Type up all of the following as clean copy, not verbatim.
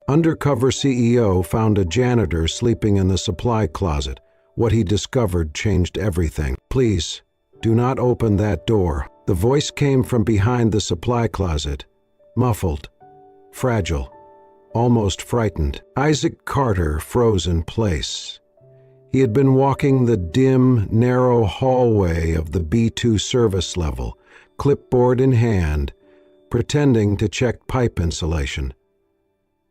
Undercover CEO found a janitor sleeping in the supply closet. What he discovered changed everything. "Please, do not open that door." The voice came from behind the supply closet, muffled, fragile, almost frightened. Isaac Carter froze in place. He had been walking the dim, narrow hallway of the B2 service level, clipboard in hand, pretending to check pipe insulation.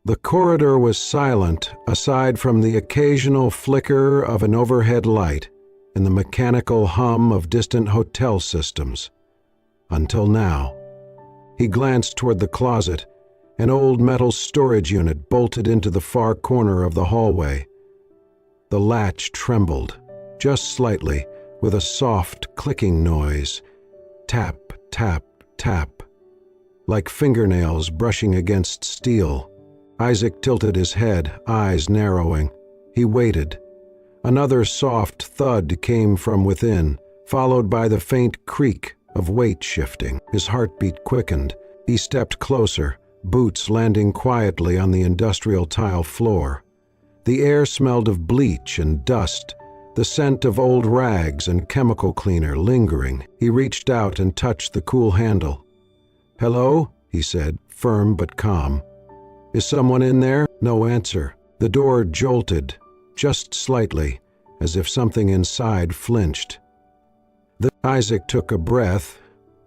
The corridor was silent, aside from the occasional flicker of an overhead light and the mechanical hum of distant hotel systems. Until now. He glanced toward the closet, an old metal storage unit bolted into the far corner of the hallway. The latch trembled, just slightly, with a soft clicking noise. Tap, tap, tap. Like fingernails brushing against steel. Isaac tilted his head, eyes narrowing. He waited. Another soft thud came from within, followed by the faint creak of weight shifting. His heartbeat quickened. He stepped closer, boots landing quietly on the industrial tile floor. The air smelled of bleach and dust, the scent of old rags and chemical cleaner lingering. He reached out and touched the cool handle. "Hello?" he said, firm but calm. "Is someone in there?" No answer. The door jolted, just slightly, as if something inside flinched. Isaac took a breath,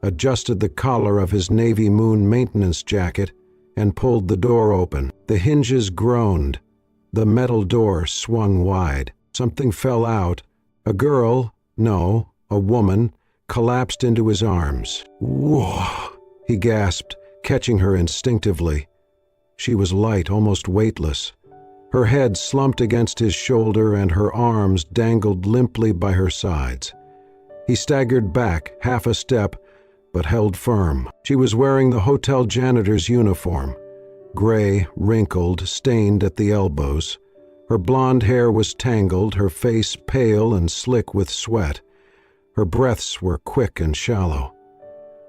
adjusted the collar of his Navy Moon maintenance jacket, and pulled the door open. The hinges groaned. The metal door swung wide. Something fell out. A girl, no, a woman, collapsed into his arms. "Whoa!" he gasped, catching her instinctively. She was light, almost weightless. Her head slumped against his shoulder and her arms dangled limply by her sides. He staggered back, half a step, but held firm. She was wearing the hotel janitor's uniform, gray, wrinkled, stained at the elbows. Her blonde hair was tangled, her face pale and slick with sweat. Her breaths were quick and shallow.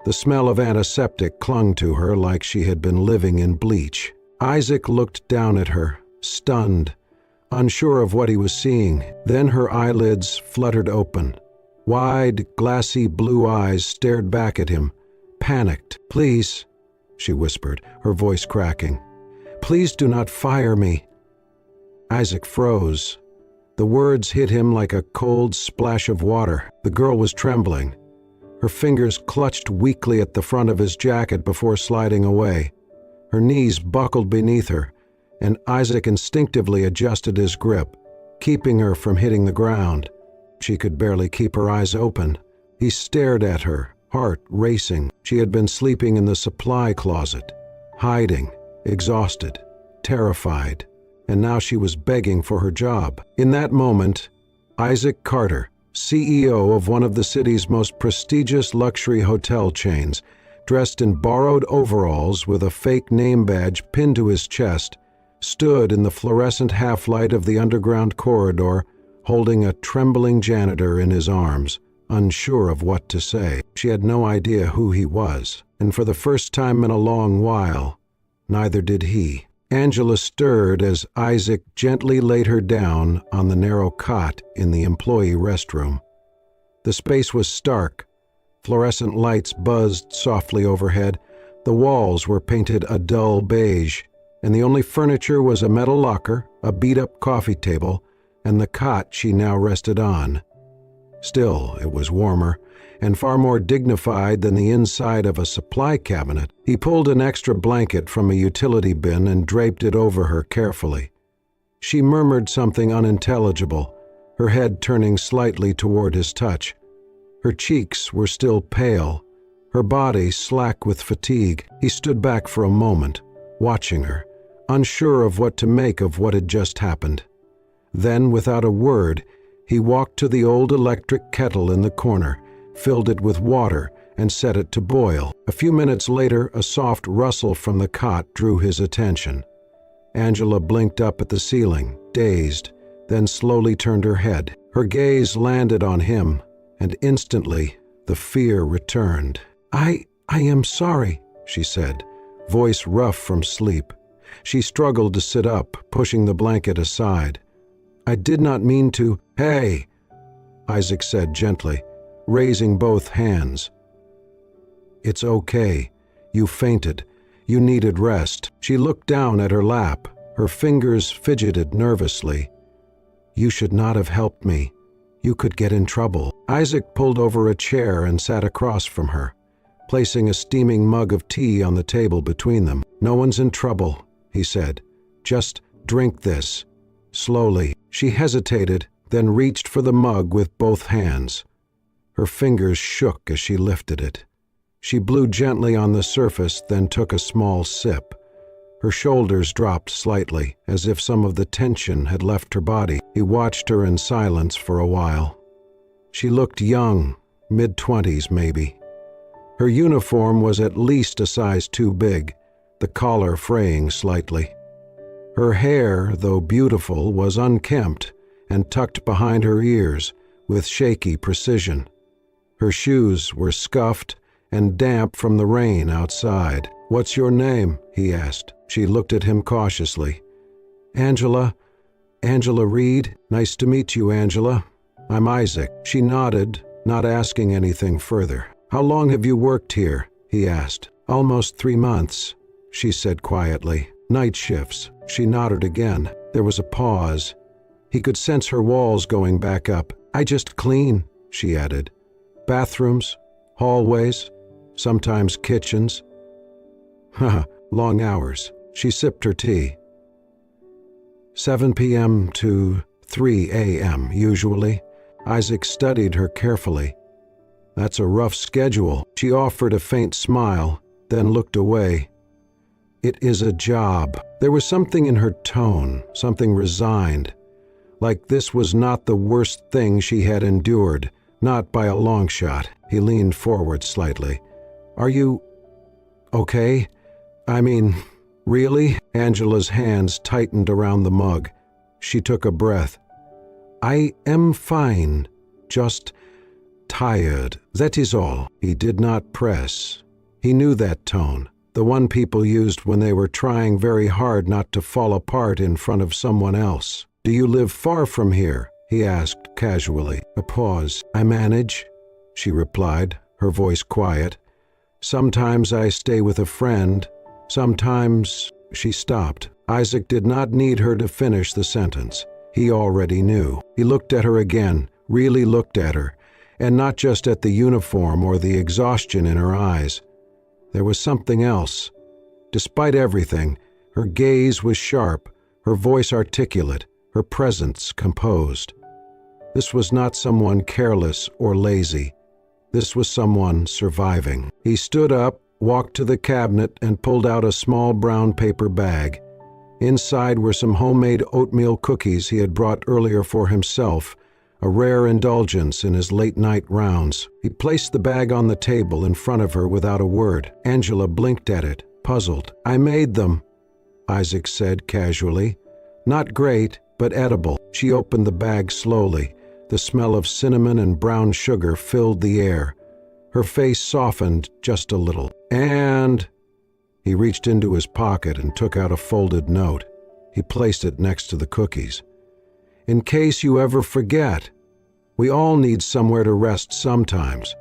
The smell of antiseptic clung to her like she had been living in bleach. Isaac looked down at her, stunned, unsure of what he was seeing. Then her eyelids fluttered open. Wide, glassy blue eyes stared back at him, panicked. "Please," she whispered, her voice cracking. "Please do not fire me." Isaac froze. The words hit him like a cold splash of water. The girl was trembling. Her fingers clutched weakly at the front of his jacket before sliding away. Her knees buckled beneath her, and Isaac instinctively adjusted his grip, keeping her from hitting the ground. She could barely keep her eyes open. He stared at her, heart racing. She had been sleeping in the supply closet, hiding, exhausted, terrified, and now she was begging for her job. In that moment, Isaac Carter, CEO of one of the city's most prestigious luxury hotel chains, dressed in borrowed overalls with a fake name badge pinned to his chest, stood in the fluorescent half-light of the underground corridor, holding a trembling janitor in his arms, unsure of what to say. She had no idea who he was, and for the first time in a long while, neither did he. Angela stirred as Isaac gently laid her down on the narrow cot in the employee restroom. The space was stark. Fluorescent lights buzzed softly overhead. The walls were painted a dull beige, and the only furniture was a metal locker, a beat-up coffee table, and the cot she now rested on. Still, it was warmer, and far more dignified than the inside of a supply cabinet. He pulled an extra blanket from a utility bin and draped it over her carefully. She murmured something unintelligible, her head turning slightly toward his touch. Her cheeks were still pale, her body slack with fatigue. He stood back for a moment, watching her, unsure of what to make of what had just happened. Then, without a word, he walked to the old electric kettle in the corner, filled it with water, and set it to boil. A few minutes later, a soft rustle from the cot drew his attention. Angela blinked up at the ceiling, dazed, then slowly turned her head. Her gaze landed on him, and instantly the fear returned. I am sorry," she said, voice rough from sleep. She struggled to sit up, pushing the blanket aside. "I did not mean to—" "Hey," Isaac said gently, raising both hands. "It's okay. You fainted. You needed rest." She looked down at her lap. Her fingers fidgeted nervously. "You should not have helped me. You could get in trouble." Isaac pulled over a chair and sat across from her, placing a steaming mug of tea on the table between them. "No one's in trouble," he said. "Just drink this." Slowly, she hesitated, then reached for the mug with both hands. Her fingers shook as she lifted it. She blew gently on the surface, then took a small sip. Her shoulders dropped slightly, as if some of the tension had left her body. He watched her in silence for a while. She looked young, mid-20s maybe. Her uniform was at least a size too big, the collar fraying slightly. Her hair, though beautiful, was unkempt and tucked behind her ears with shaky precision. Her shoes were scuffed and damp from the rain outside. "What's your name?" he asked. She looked at him cautiously. Angela Reed. Nice to meet you, Angela. I'm Isaac." She nodded, not asking anything further. "How long have you worked here?" he asked. "Almost 3 months," she said quietly. "Night shifts." She nodded again. There was a pause. He could sense her walls going back up. "I just clean," she added. "Bathrooms, hallways, sometimes kitchens." Haha, long hours. She sipped her tea. 7 p.m. to 3 a.m. usually. Isaac studied her carefully. "That's a rough schedule." She offered a faint smile, then looked away. "It is a job." There was something in her tone, something resigned, like this was not the worst thing she had endured, not by a long shot. He leaned forward slightly. "Are you okay? I mean, really?" Angela's hands tightened around the mug. She took a breath. "I am fine, just tired, that is all." He did not press. He knew that tone, the one people used when they were trying very hard not to fall apart in front of someone else. "Do you live far from here?" he asked casually. A pause. "I manage," she replied, her voice quiet. "Sometimes I stay with a friend. Sometimes—" She stopped. Isaac did not need her to finish the sentence. He already knew. He looked at her again, really looked at her, and not just at the uniform or the exhaustion in her eyes. There was something else. Despite everything, her gaze was sharp, her voice articulate, her presence composed. This was not someone careless or lazy. This was someone surviving. He stood up, walked to the cabinet, and pulled out a small brown paper bag. Inside were some homemade oatmeal cookies he had brought earlier for himself, a rare indulgence in his late-night rounds. He placed the bag on the table in front of her without a word. Angela blinked at it, puzzled. "I made them," Isaac said casually. "Not great, but edible." She opened the bag slowly. The smell of cinnamon and brown sugar filled the air. Her face softened just a little. "And—" He reached into his pocket and took out a folded note. He placed it next to the cookies. "In case you ever forget, we all need somewhere to rest sometimes.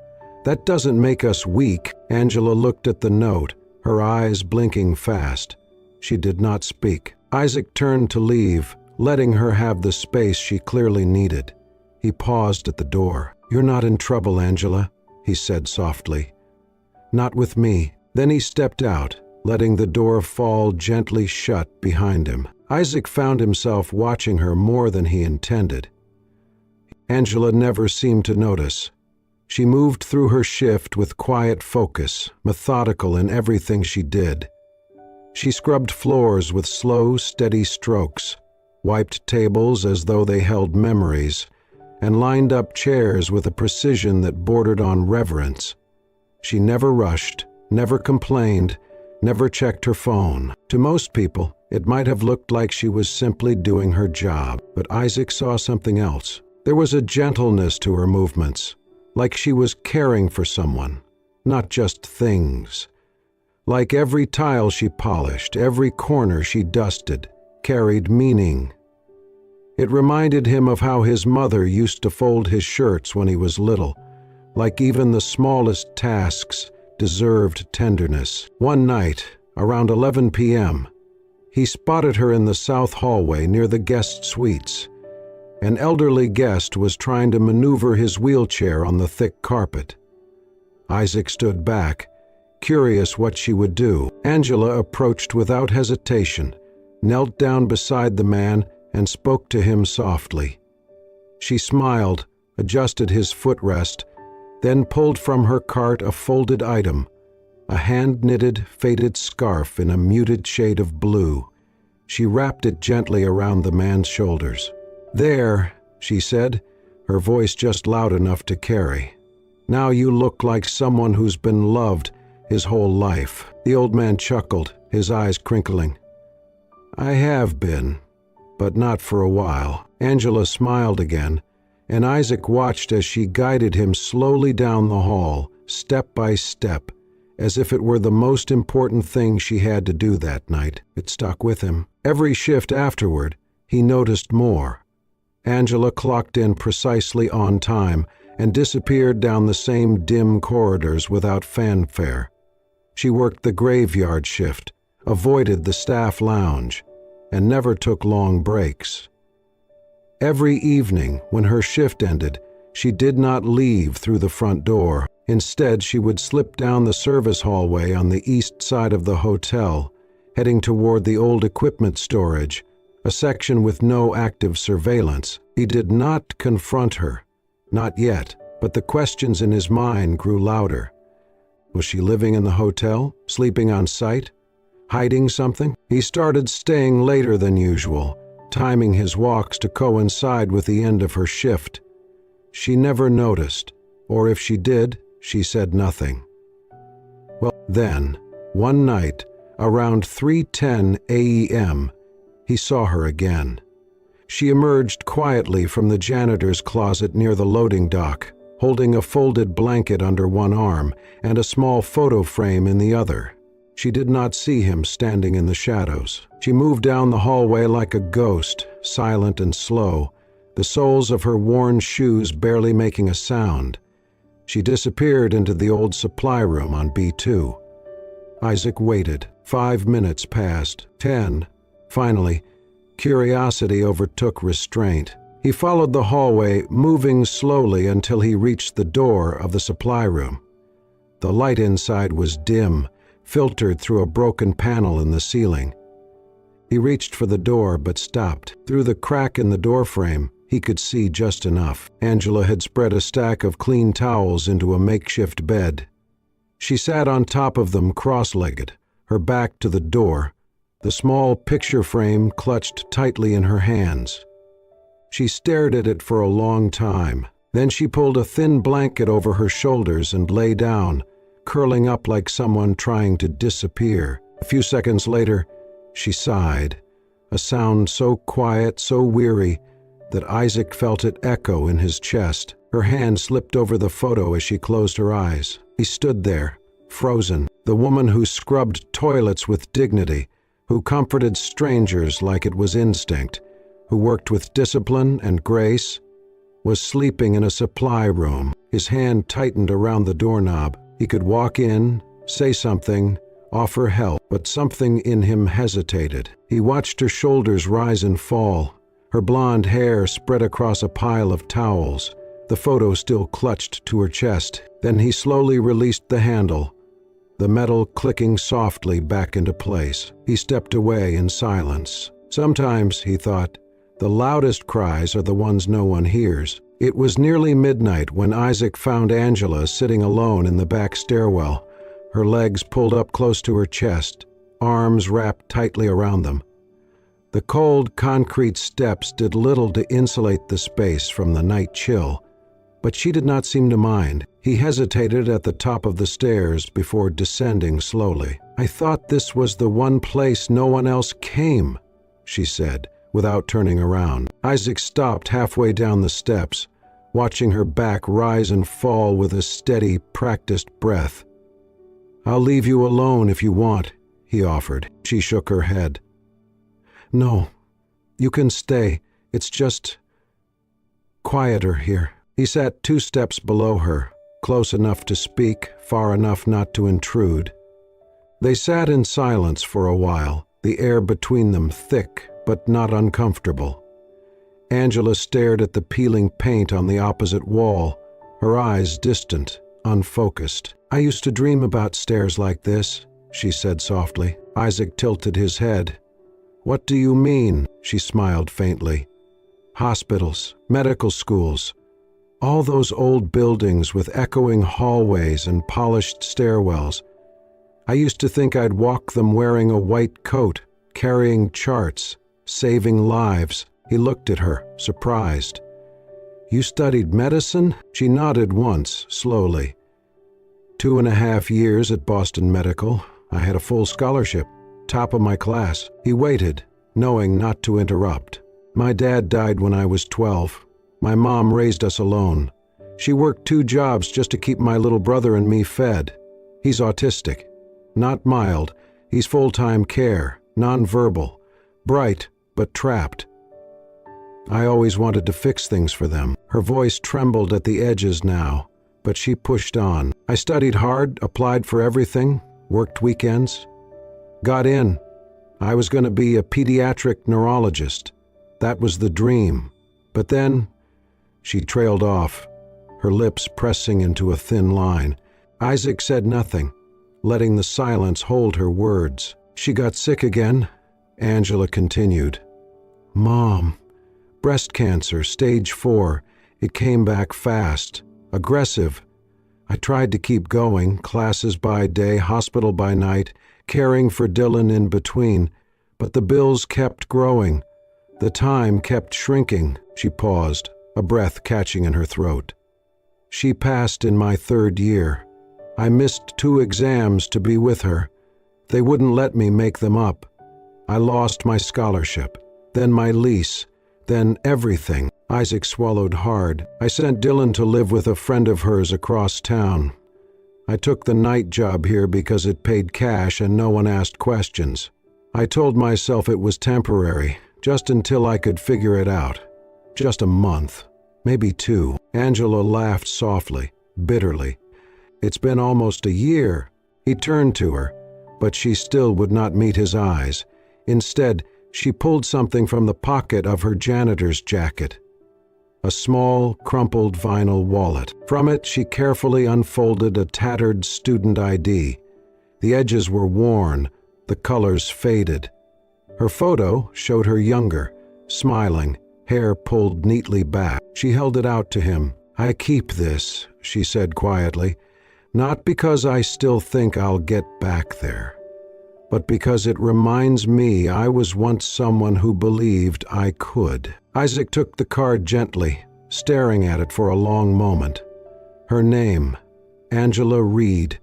That doesn't make us weak." Angela looked at the note, her eyes blinking fast. She did not speak. Isaac turned to leave, letting her have the space she clearly needed. He paused at the door. "You're not in trouble, Angela," he said softly. "Not with me." Then he stepped out, letting the door fall gently shut behind him. Isaac found himself watching her more than he intended. Angela never seemed to notice. She moved through her shift with quiet focus, methodical in everything she did. She scrubbed floors with slow, steady strokes, wiped tables as though they held memories, and lined up chairs with a precision that bordered on reverence. She never rushed, never complained, never checked her phone. To most people, it might have looked like she was simply doing her job, but Isaac saw something else. There was a gentleness to her movements, like she was caring for someone, not just things. Like every tile she polished, every corner she dusted, carried meaning. It reminded him of how his mother used to fold his shirts when he was little, like even the smallest tasks deserved tenderness. One night, around 11 p.m., he spotted her in the south hallway near the guest suites. An elderly guest was trying to maneuver his wheelchair on the thick carpet. Isaac stood back, curious what she would do. Angela approached without hesitation, knelt down beside the man, and spoke to him softly. She smiled, adjusted his footrest, then pulled from her cart a folded item, a hand-knitted, faded scarf in a muted shade of blue. She wrapped it gently around the man's shoulders. "There," she said, her voice just loud enough to carry. "Now you look like someone who's been loved his whole life." The old man chuckled, his eyes crinkling. "I have been, but not for a while." Angela smiled again, and Isaac watched as she guided him slowly down the hall, step by step, as if it were the most important thing she had to do that night. It stuck with him. Every shift afterward, he noticed more. Angela clocked in precisely on time and disappeared down the same dim corridors without fanfare. She worked the graveyard shift, avoided the staff lounge, and never took long breaks. Every evening, when her shift ended, she did not leave through the front door. Instead, she would slip down the service hallway on the east side of the hotel, heading toward the old equipment storage, a section with no active surveillance. He did not confront her, not yet, but the questions in his mind grew louder. Was she living in the hotel, sleeping on site, hiding something? He started staying later than usual, timing his walks to coincide with the end of her shift. She never noticed, or if she did, she said nothing. Well, then, one night, around 3:10 a.m., he saw her again. She emerged quietly from the janitor's closet near the loading dock, holding a folded blanket under one arm and a small photo frame in the other. She did not see him standing in the shadows. She moved down the hallway like a ghost, silent and slow, the soles of her worn shoes barely making a sound. She disappeared into the old supply room on B2. Isaac waited. 5 minutes passed. 10. Finally, curiosity overtook restraint. He followed the hallway, moving slowly until he reached the door of the supply room. The light inside was dim, filtered through a broken panel in the ceiling. He reached for the door but stopped. Through the crack in the doorframe, he could see just enough. Angela had spread a stack of clean towels into a makeshift bed. She sat on top of them cross-legged, her back to the door, the small picture frame clutched tightly in her hands. She stared at it for a long time. Then she pulled a thin blanket over her shoulders and lay down, curling up like someone trying to disappear. A few seconds later, she sighed, a sound so quiet, so weary, that Isaac felt it echo in his chest. Her hand slipped over the photo as she closed her eyes. He stood there, frozen, the woman who scrubbed toilets with dignity, who comforted strangers like it was instinct, who worked with discipline and grace, was sleeping in a supply room. His hand tightened around the doorknob. He could walk in, say something, offer help, but something in him hesitated. He watched her shoulders rise and fall, her blonde hair spread across a pile of towels, the photo still clutched to her chest. Then he slowly released the handle, the metal clicking softly back into place. He stepped away in silence. Sometimes, he thought, the loudest cries are the ones no one hears. It was nearly midnight when Isaac found Angela sitting alone in the back stairwell, her legs pulled up close to her chest, arms wrapped tightly around them. The cold concrete steps did little to insulate the space from the night chill, but she did not seem to mind. He hesitated at the top of the stairs before descending slowly. "I thought this was the one place no one else came," she said, without turning around. Isaac stopped halfway down the steps, watching her back rise and fall with a steady, practiced breath. "I'll leave you alone if you want," he offered. She shook her head. "No, you can stay. It's just quieter here." He sat 2 steps below her, close enough to speak, far enough not to intrude. They sat in silence for a while, the air between them thick but not uncomfortable. Angela stared at the peeling paint on the opposite wall, her eyes distant, unfocused. "I used to dream about stairs like this," she said softly. Isaac tilted his head. "What do you mean?" She smiled faintly. "Hospitals, medical schools, all those old buildings with echoing hallways and polished stairwells. I used to think I'd walk them wearing a white coat, carrying charts, saving lives." He looked at her, surprised. "You studied medicine?" She nodded once, slowly. 2.5 years at Boston Medical. I had a full scholarship, top of my class." He waited, knowing not to interrupt. "My dad died when I was 12. My mom raised us alone. She worked 2 jobs just to keep my little brother and me fed. He's autistic. Not mild. He's full-time care, nonverbal, bright but trapped. I always wanted to fix things for them." Her voice trembled at the edges now, but she pushed on. "I studied hard, applied for everything, worked weekends. Got in. I was going to be a pediatric neurologist. That was the dream. But then..." She trailed off, her lips pressing into a thin line. Isaac said nothing, letting the silence hold her words. "She got sick again," Angela continued. "Mom, breast cancer, stage 4. It came back fast, aggressive. I tried to keep going, classes by day, hospital by night, caring for Dylan in between, but the bills kept growing. The time kept shrinking." She paused, a breath catching in her throat. "She passed in my 3rd year. I missed 2 exams to be with her. They wouldn't let me make them up. I lost my scholarship, then my lease, then everything." Isaac swallowed hard. "I sent Dylan to live with a friend of hers across town. I took the night job here because it paid cash and no one asked questions. I told myself it was temporary, just until I could figure it out. Just a month, maybe 2. Angela laughed softly, bitterly. "It's been almost a year." He turned to her, but she still would not meet his eyes. Instead, she pulled something from the pocket of her janitor's jacket. A small, crumpled vinyl wallet. From it, she carefully unfolded a tattered student ID. The edges were worn, the colors faded. Her photo showed her younger, smiling, hair pulled neatly back. She held it out to him. "I keep this," she said quietly, "not because I still think I'll get back there, but because it reminds me I was once someone who believed I could." Isaac took the card gently, staring at it for a long moment. Her name, Angela Reed,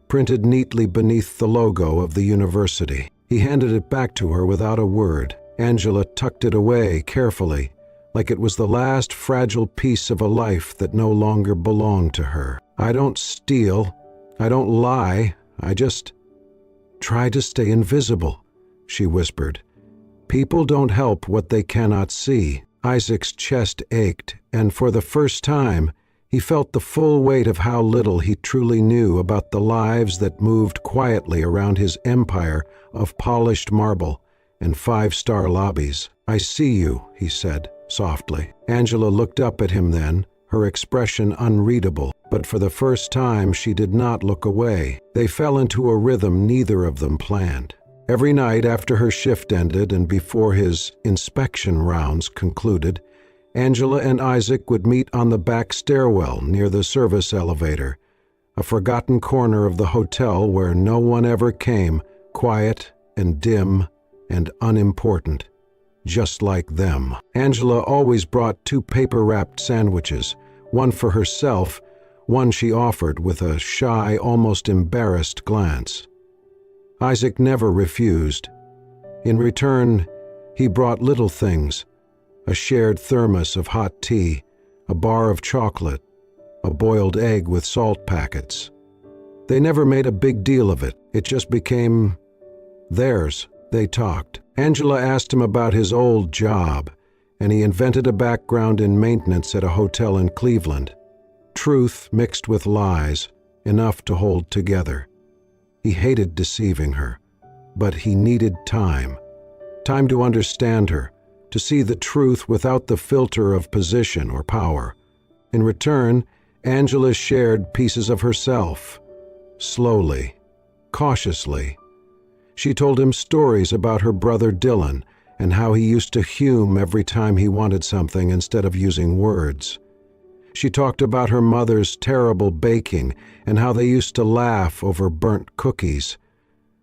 printed neatly beneath the logo of the university. He handed it back to her without a word. Angela tucked it away carefully, like it was the last fragile piece of a life that no longer belonged to her. "I don't steal. I don't lie. I just try to stay invisible," she whispered. "People don't help what they cannot see." Isaac's chest ached, and for the first time, he felt the full weight of how little he truly knew about the lives that moved quietly around his empire of polished marble and 5-star lobbies. "I see you," he said, softly. Angela looked up at him then, her expression unreadable, but for the first time she did not look away. They fell into a rhythm neither of them planned. Every night after her shift ended and before his inspection rounds concluded, Angela and Isaac would meet on the back stairwell near the service elevator, a forgotten corner of the hotel where no one ever came, quiet and dim and unimportant, just like them. Angela always brought 2 paper-wrapped sandwiches, one for herself, one she offered with a shy, almost embarrassed glance. Isaac never refused. In return, he brought little things, a shared thermos of hot tea, a bar of chocolate, a boiled egg with salt packets. They never made a big deal of it. It just became theirs. They talked. Angela asked him about his old job, and he invented a background in maintenance at a hotel in Cleveland. Truth mixed with lies, enough to hold together. He hated deceiving her, but he needed time. Time to understand her, to see the truth without the filter of position or power. In return, Angela shared pieces of herself, slowly, cautiously. She told him stories about her brother Dylan and how he used to fume every time he wanted something instead of using words. She talked about her mother's terrible baking and how they used to laugh over burnt cookies.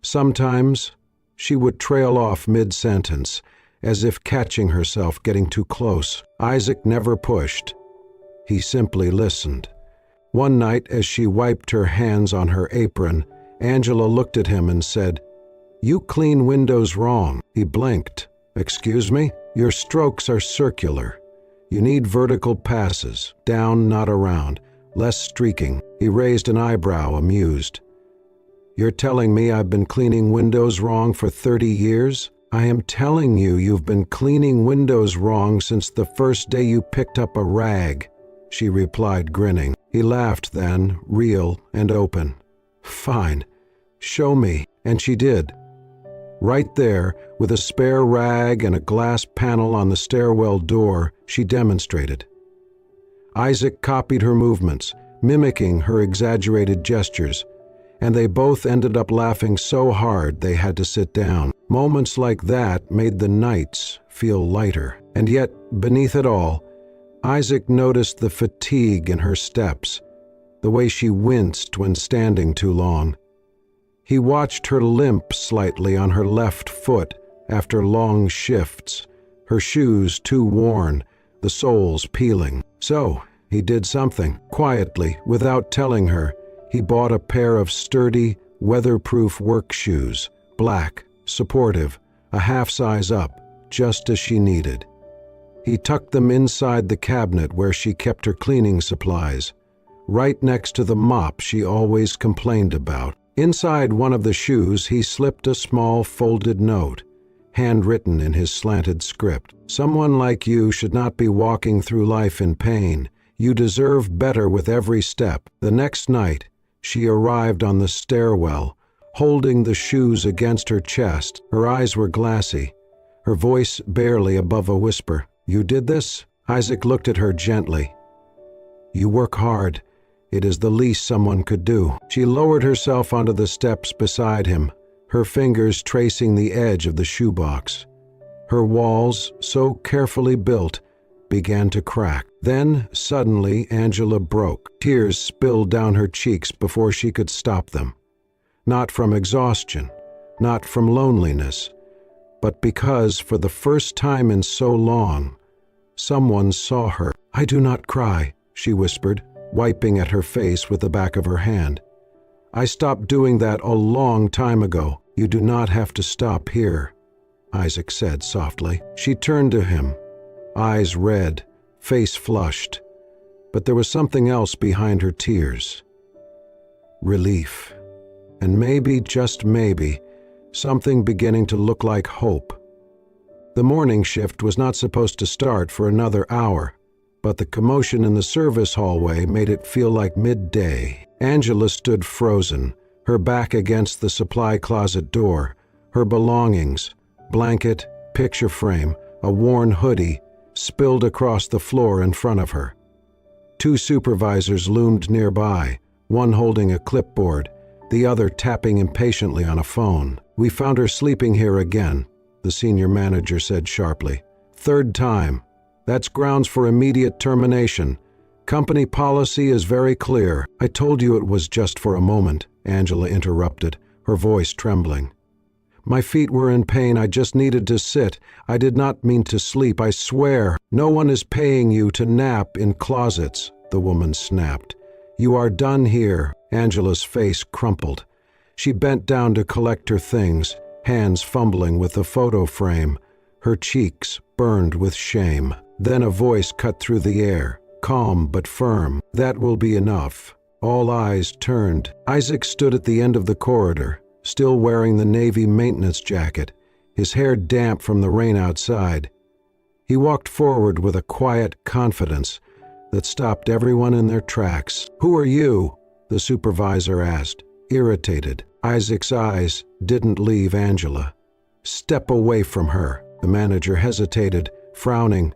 Sometimes she would trail off mid-sentence, as if catching herself getting too close. Isaac never pushed. He simply listened. One night, as she wiped her hands on her apron, Angela looked at him and said, "You clean windows wrong." He blinked. "Excuse me? Your strokes are circular. You need vertical passes, down, not around, less streaking." He raised an eyebrow, amused. "You're telling me I've been cleaning windows wrong for 30 years? I am telling you you've been cleaning windows wrong since the first day you picked up a rag," she replied, grinning. He laughed then, real and open. "Fine. Show me." And she did. Right there, with a spare rag and a glass panel on the stairwell door, she demonstrated. Isaac copied her movements, mimicking her exaggerated gestures, and they both ended up laughing so hard they had to sit down. Moments like that made the nights feel lighter. And yet, beneath it all, Isaac noticed the fatigue in her steps, the way she winced when standing too long. He watched her limp slightly on her left foot after long shifts, her shoes too worn, the soles peeling. So, he did something. Quietly, without telling her, he bought a pair of sturdy, weatherproof work shoes, black, supportive, a half size up, just as she needed. He tucked them inside the cabinet where she kept her cleaning supplies, right next to the mop she always complained about. Inside one of the shoes, he slipped a small folded note, handwritten in his slanted script. "Someone like you should not be walking through life in pain. You deserve better with every step." The next night, she arrived on the stairwell, holding the shoes against her chest. Her eyes were glassy, her voice barely above a whisper. "You did this?" Isaac looked at her gently. "You work hard. It is the least someone could do." She lowered herself onto the steps beside him, her fingers tracing the edge of the shoebox. Her walls, so carefully built, began to crack. Then, suddenly, Angela broke. Tears spilled down her cheeks before she could stop them. Not from exhaustion, not from loneliness, but because, for the first time in so long, someone saw her. "I do not cry," she whispered, wiping at her face with the back of her hand. "I stopped doing that a long time ago." "You do not have to stop here," Isaac said softly. She turned to him, eyes red, face flushed, but there was something else behind her tears. Relief. And maybe, just maybe, something beginning to look like hope. The morning shift was not supposed to start for another hour, but the commotion in the service hallway made it feel like midday. Angela stood frozen, her back against the supply closet door, her belongings, blanket, picture frame, a worn hoodie, spilled across the floor in front of her. Two supervisors loomed nearby, one holding a clipboard, the other tapping impatiently on a phone. "We found her sleeping here again," the senior manager said sharply. "Third time. That's grounds for immediate termination. Company policy is very clear." "I told you it was just for a moment," Angela interrupted, her voice trembling. "My feet were in pain. I just needed to sit. I did not mean to sleep, I swear." "No one is paying you to nap in closets," the woman snapped. "You are done here." Angela's face crumpled. She bent down to collect her things, hands fumbling with the photo frame, her cheeks burned with shame. Then a voice cut through the air, calm but firm. "That will be enough. All eyes turned. Isaac stood at the end of the corridor, still wearing the Navy maintenance jacket, his hair damp from the rain outside. He walked forward with a quiet confidence that stopped everyone in their tracks. "Who are you?" the supervisor asked, irritated. Isaac's eyes didn't leave Angela. "Step away from her." The manager hesitated, frowning.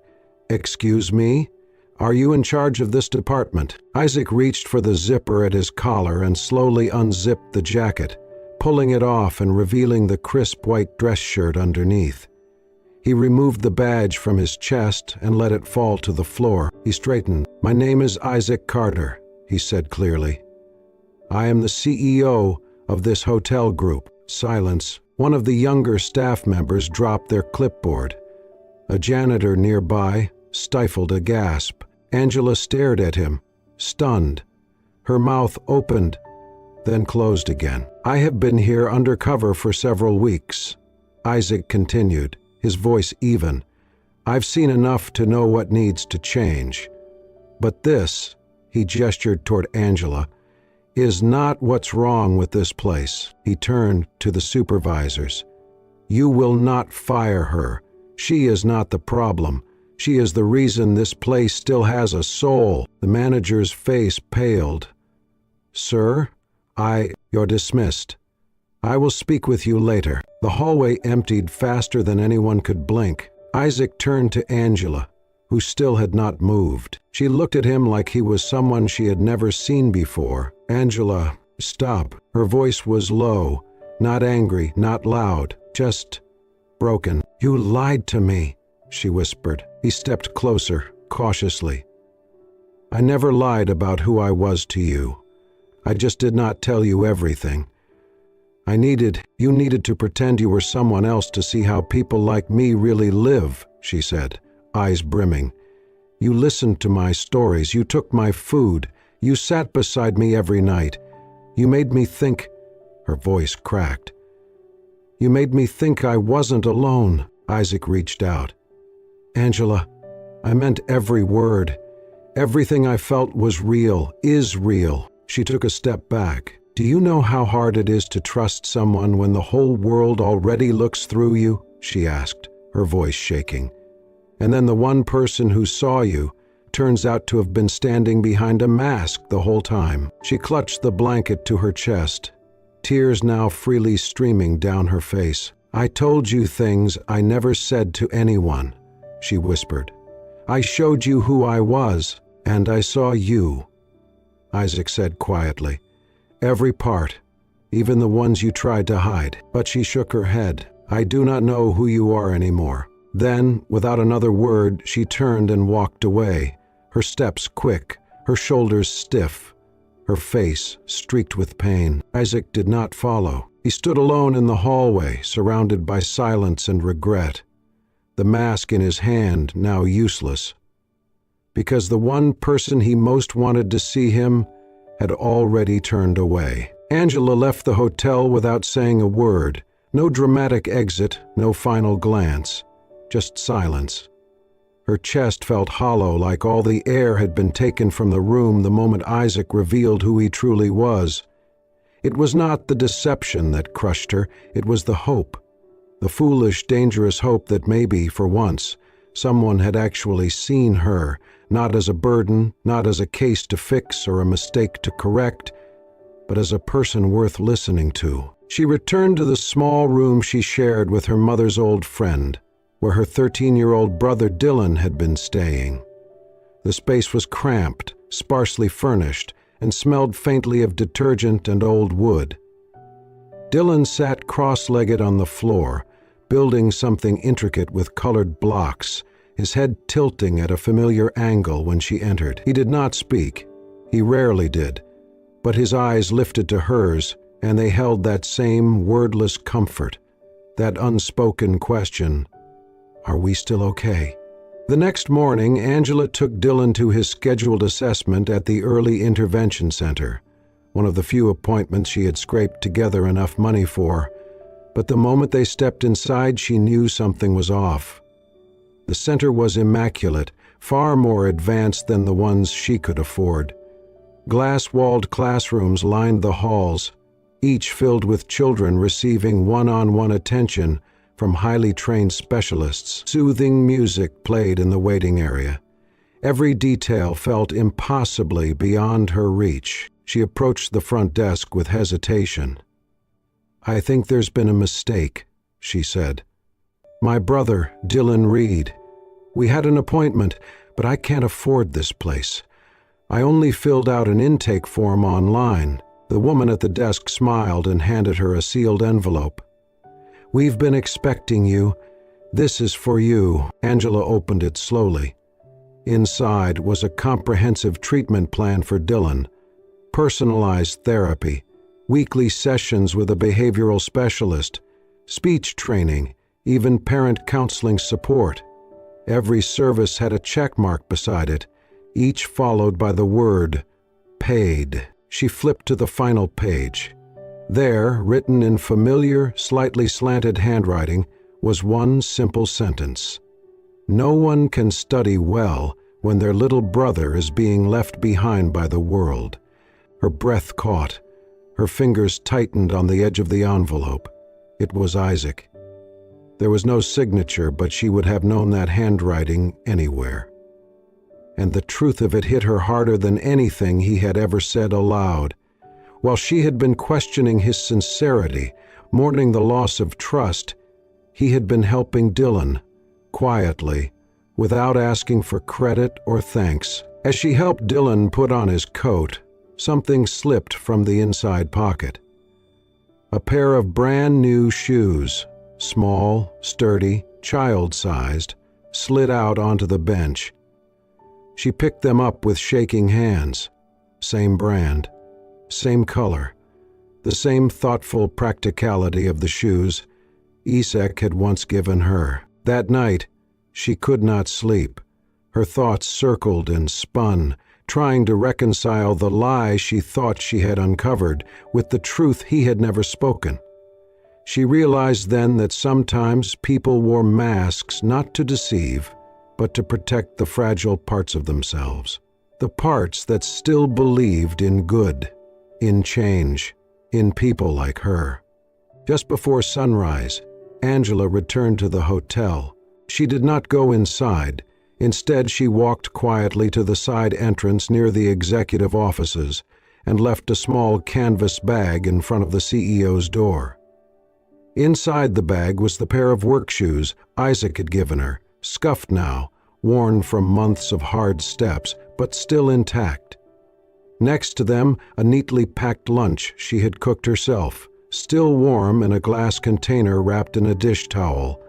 "Excuse me? Are you in charge of this department?" Isaac reached for the zipper at his collar and slowly unzipped the jacket, pulling it off and revealing the crisp white dress shirt underneath. He removed the badge from his chest and let it fall to the floor. He straightened. "My name is Isaac Carter," he said clearly. "I am the CEO of this hotel group." Silence. One of the younger staff members dropped their clipboard. A janitor nearby stifled a gasp. Angela stared at him, stunned. Her mouth opened, then closed again. "I have been here undercover for several weeks," Isaac continued, his voice even. "I've seen enough to know what needs to change. But this," he gestured toward Angela, "is not what's wrong with this place." He turned to the supervisors. "You will not fire her. She is not the problem. She is the reason this place still has a soul." The manager's face paled. "Sir, you're dismissed. I will speak with you later." The hallway emptied faster than anyone could blink. Isaac turned to Angela, who still had not moved. She looked at him like he was someone she had never seen before. "Angela, stop." Her voice was low, not angry, not loud, just broken. "You lied to me," she whispered. He stepped closer, cautiously. "I never lied about who I was to you. I just did not tell you everything. You needed to pretend you were someone else to see how people like me really live," she said, eyes brimming. "You listened to my stories, you took my food, you sat beside me every night. You made me think," her voice cracked. "You made me think I wasn't alone." Isaac reached out. "Angela, I meant every word. Everything I felt was real, is real." She took a step back. "Do you know how hard it is to trust someone when the whole world already looks through you?" she asked, her voice shaking. "And then the one person who saw you turns out to have been standing behind a mask the whole time." She clutched the blanket to her chest, tears now freely streaming down her face. "I told you things I never said to anyone," she whispered. "I showed you who I was, and I saw you," Isaac said quietly. "Every part, even the ones you tried to hide." But she shook her head. "I do not know who you are anymore." Then, without another word, she turned and walked away, her steps quick, her shoulders stiff, her face streaked with pain. Isaac did not follow. He stood alone in the hallway, surrounded by silence and regret, the mask in his hand now useless. Because the one person he most wanted to see him had already turned away. Angela left the hotel without saying a word. No dramatic exit, no final glance, just silence. Her chest felt hollow, like all the air had been taken from the room the moment Isaac revealed who he truly was. It was not the deception that crushed her, it was the hope. The foolish, dangerous hope that maybe, for once, someone had actually seen her, not as a burden, not as a case to fix or a mistake to correct, but as a person worth listening to. She returned to the small room she shared with her mother's old friend, where her 13-year-old brother Dylan had been staying. The space was cramped, sparsely furnished, and smelled faintly of detergent and old wood. Dylan sat cross-legged on the floor, building something intricate with colored blocks, his head tilting at a familiar angle when she entered. He did not speak. He rarely did. But his eyes lifted to hers, and they held that same wordless comfort, that unspoken question, "Are we still okay?" The next morning, Angela took Dylan to his scheduled assessment at the Early Intervention Center, one of the few appointments she had scraped together enough money for. But the moment they stepped inside, she knew something was off. The center was immaculate, far more advanced than the ones she could afford. Glass-walled classrooms lined the halls, each filled with children receiving one-on-one attention from highly trained specialists. Soothing music played in the waiting area. Every detail felt impossibly beyond her reach. She approached the front desk with hesitation. "I think there's been a mistake," she said. "My brother, Dylan Reed. We had an appointment, but I can't afford this place. I only filled out an intake form online." The woman at the desk smiled and handed her a sealed envelope. "We've been expecting you. This is for you." Angela opened it slowly. Inside was a comprehensive treatment plan for Dylan. Personalized therapy, weekly sessions with a behavioral specialist, speech training, even parent counseling support. Every service had a check mark beside it, each followed by the word, "paid." She flipped to the final page. There, written in familiar, slightly slanted handwriting, was one simple sentence. "No one can study well when their little brother is being left behind by the world." Her breath caught. Her fingers tightened on the edge of the envelope. It was Isaac. There was no signature, but she would have known that handwriting anywhere. And the truth of it hit her harder than anything he had ever said aloud. While she had been questioning his sincerity, mourning the loss of trust, he had been helping Dylan, quietly, without asking for credit or thanks. As she helped Dylan put on his coat, something slipped from the inside pocket. A pair of brand new shoes, small, sturdy, child-sized, slid out onto the bench. She picked them up with shaking hands. Same brand, same color, the same thoughtful practicality of the shoes Isaac had once given her. That night, she could not sleep. Her thoughts circled and spun, trying to reconcile the lie she thought she had uncovered with the truth he had never spoken. She realized then that sometimes people wore masks not to deceive, but to protect the fragile parts of themselves. The parts that still believed in good, in change, in people like her. Just before sunrise, Angela returned to the hotel. She did not go inside. Instead, she walked quietly to the side entrance near the executive offices and left a small canvas bag in front of the CEO's door. Inside the bag was the pair of work shoes Isaac had given her, scuffed now, worn from months of hard steps, but still intact. Next to them, a neatly packed lunch she had cooked herself, still warm in a glass container wrapped in a dish towel,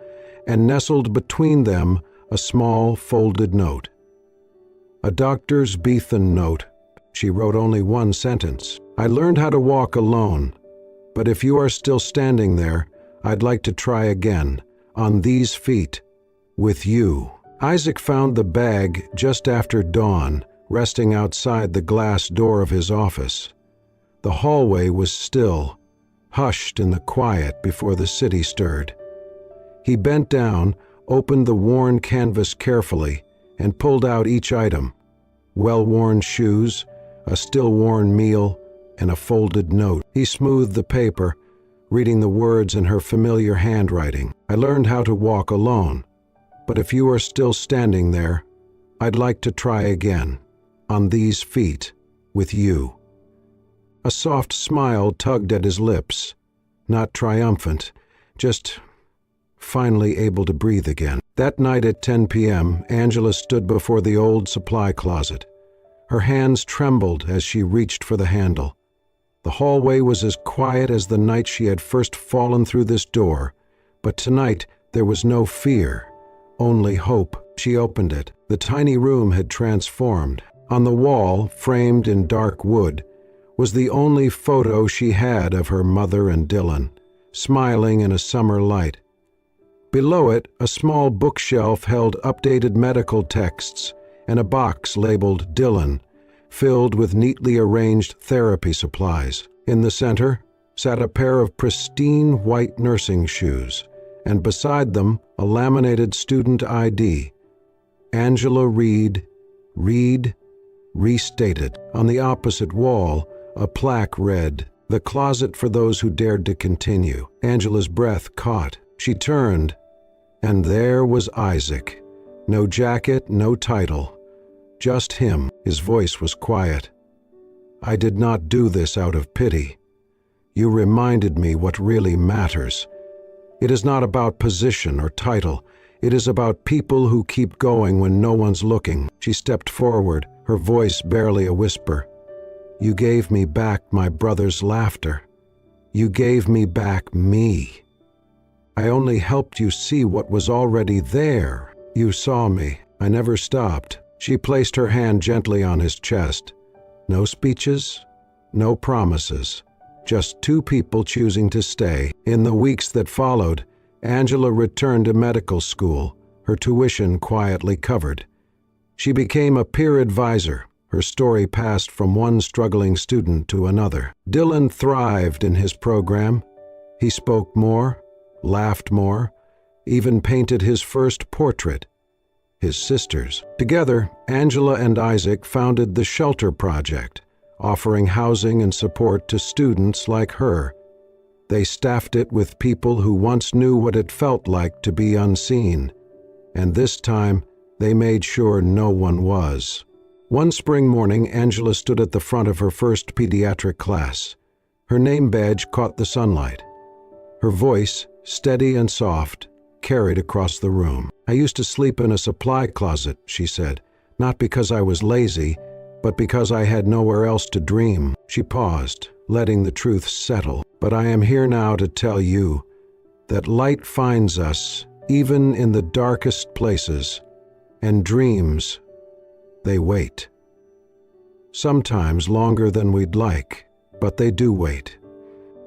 and nestled between them a small folded note. A doctor's Bethan note. She wrote only one sentence. "I learned how to walk alone, but if you are still standing there, I'd like to try again, on these feet, with you." Isaac found the bag just after dawn, resting outside the glass door of his office. The hallway was still, hushed in the quiet before the city stirred. He bent down, opened the worn canvas carefully, and pulled out each item: well-worn shoes, a still-worn meal, and a folded note. He smoothed the paper, reading the words in her familiar handwriting. "I learned how to walk alone, but if you are still standing there, I'd like to try again, on these feet, with you." A soft smile tugged at his lips, not triumphant, just finally able to breathe again. That night at 10 p.m., Angela stood before the old supply closet. Her hands trembled as she reached for the handle. The hallway was as quiet as the night she had first fallen through this door, but tonight there was no fear, only hope. She opened it. The tiny room had transformed. On the wall, framed in dark wood, was the only photo she had of her mother and Dylan, smiling in a summer light. Below it, a small bookshelf held updated medical texts and a box labeled Dylan, filled with neatly arranged therapy supplies. In the center sat a pair of pristine white nursing shoes, and beside them a laminated student ID. Angela Reed, Reed, restated. On the opposite wall, a plaque read, "The closet for those who dared to continue." Angela's breath caught. She turned, and there was Isaac. No jacket, no title. Just him. His voice was quiet. "I did not do this out of pity. You reminded me what really matters. It is not about position or title. It is about people who keep going when no one's looking." She stepped forward, her voice barely a whisper. "You gave me back my brother's laughter. You gave me back me. I only helped you see what was already there. You saw me. I never stopped." She placed her hand gently on his chest. No speeches, no promises. Just two people choosing to stay. In the weeks that followed, Angela returned to medical school, her tuition quietly covered. She became a peer advisor. Her story passed from one struggling student to another. Dylan thrived in his program. He spoke more, laughed more, even painted his first portrait. His sisters. Together, Angela and Isaac founded the Shelter Project, offering housing and support to students like her. They staffed it with people who once knew what it felt like to be unseen, and this time they made sure no one was. One spring morning, Angela stood at the front of her first pediatric class. Her name badge caught the sunlight. Her voice, steady and soft, carried across the room. "I used to sleep in a supply closet," she said, "not because I was lazy, but because I had nowhere else to dream." She paused, letting the truth settle. "But I am here now to tell you that light finds us even in the darkest places, and dreams, they wait. Sometimes longer than we'd like, but they do wait."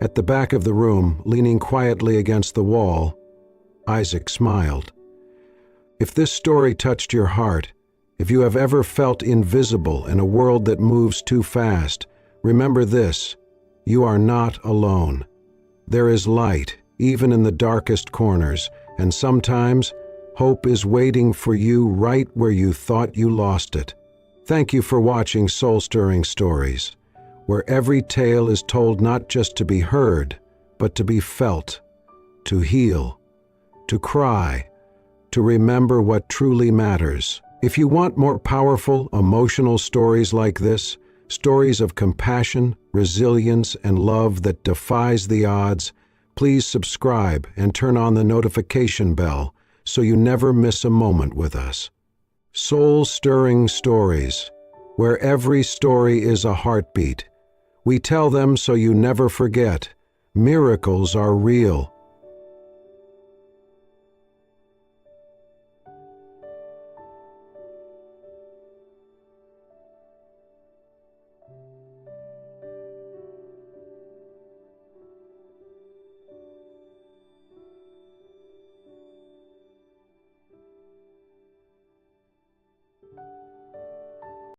At the back of the room, leaning quietly against the wall, Isaac smiled. "If this story touched your heart, if you have ever felt invisible in a world that moves too fast, remember this: you are not alone. There is light, even in the darkest corners, and sometimes hope is waiting for you right where you thought you lost it." Thank you for watching Soul-Stirring Stories, where every tale is told not just to be heard, but to be felt, to heal, to cry, to remember what truly matters. If you want more powerful, emotional stories like this, stories of compassion, resilience, and love that defies the odds, please subscribe and turn on the notification bell so you never miss a moment with us. Soul-Stirring Stories, where every story is a heartbeat. We tell them so you never forget. Miracles are real.